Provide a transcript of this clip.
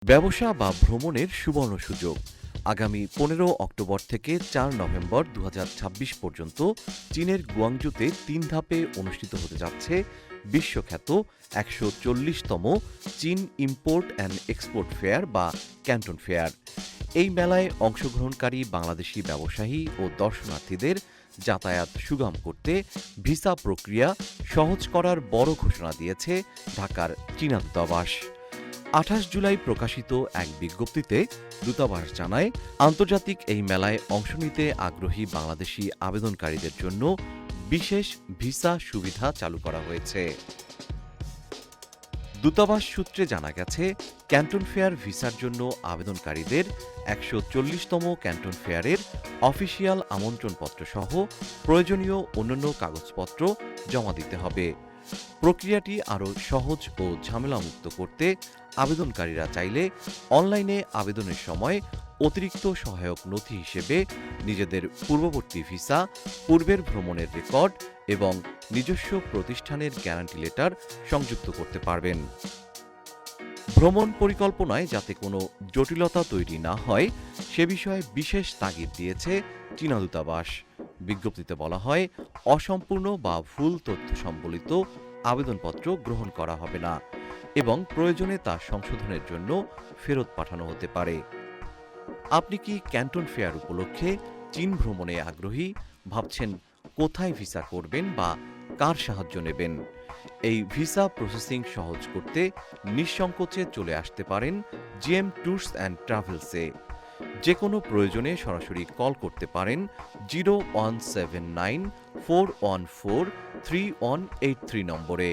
ব্যবসা বা ভ্রমণের সুবর্ণ সুযোগ। আগামী ১৫ অক্টোবর থেকে ৪ নভেম্বর ২০২৬ পর্যন্ত চীনের গুয়াংজুতে ৩ ধাপে অনুষ্ঠিত হতে যাচ্ছে বিশ্বখ্যাত ১৪০তম চীন ইম্পোর্ট অ্যান্ড এক্সপোর্ট ফেয়ার বা ক্যান্টন ফেয়ার। এই মেলায় অংশগ্রহণকারী বাংলাদেশি ব্যবসায়ী ও দর্শনার্থীদের যাতায়াত সুগম করতে ভিসা প্রক্রিয়া সহজ করার বড় ঘোষণা দিয়েছে ঢাকার চীনা দূতাবাস। ২৮ জুলাই প্রকাশিত এক বিজ্ঞপ্তিতে দূতাবাস জানায়, আন্তর্জাতিক এই মেলায় অংশ নিতে আগ্রহী বাংলাদেশি আবেদনকারীদের জন্য বিশেষ ভিসা সুবিধা চালু করা হয়েছে। দূতাবাস সূত্রে জানা গেছে, ক্যান্টন ফেয়ার ভিসার জন্য আবেদনকারীদের ১৪০তম ক্যান্টন ফেয়ারের অফিসিয়াল আমন্ত্রণপত্র সহ প্রয়োজনীয় অন্যান্য কাগজপত্র জমা দিতে হবে। প্রক্রিয়াটি আরও সহজ ও ঝামেলামুক্ত করতে আবেদনকারীরা চাইলে অনলাইনে আবেদনের সময় অতিরিক্ত সহায়ক নথি হিসেবে নিজেদের পূর্ববর্তী ভিসা, পূর্বের ভ্রমণের রেকর্ড এবং নিজস্ব প্রতিষ্ঠানের গ্যারান্টি লেটার সংযুক্ত করতে পারবেন। ভ্রমণ পরিকল্পনায় যাতে কোনো জটিলতা তৈরি না হয় সে বিষয়ে বিশেষ তাগিদ দিয়েছে চীনা দূতাবাস। বিজ্ঞপ্তিতে বলা হয়, অসম্পূর্ণ বা ভুল তথ্য সম্বলিত আবেদনপত্র গ্রহণ করা হবে না এবং প্রয়োজনে তা সংশোধনের জন্য ফেরত পাঠানো হতে পারে। আপনি কি ক্যান্টন ফেয়ার উপলক্ষে চীন ভ্রমণে আগ্রহী? ভাবছেন কোথায় ভিসা করবেন বা কার সাহায্য নেবেন? এই ভিসা প্রসেসিং সহজ করতে নিঃসংকোচে চলে আসতে পারেন জিএম ট্যুরস অ্যান্ড ট্রাভেলসে। যে কোনো প্রয়োজনে সরাসরি কল করতে পারেন 0179 414 3183 নম্বরে।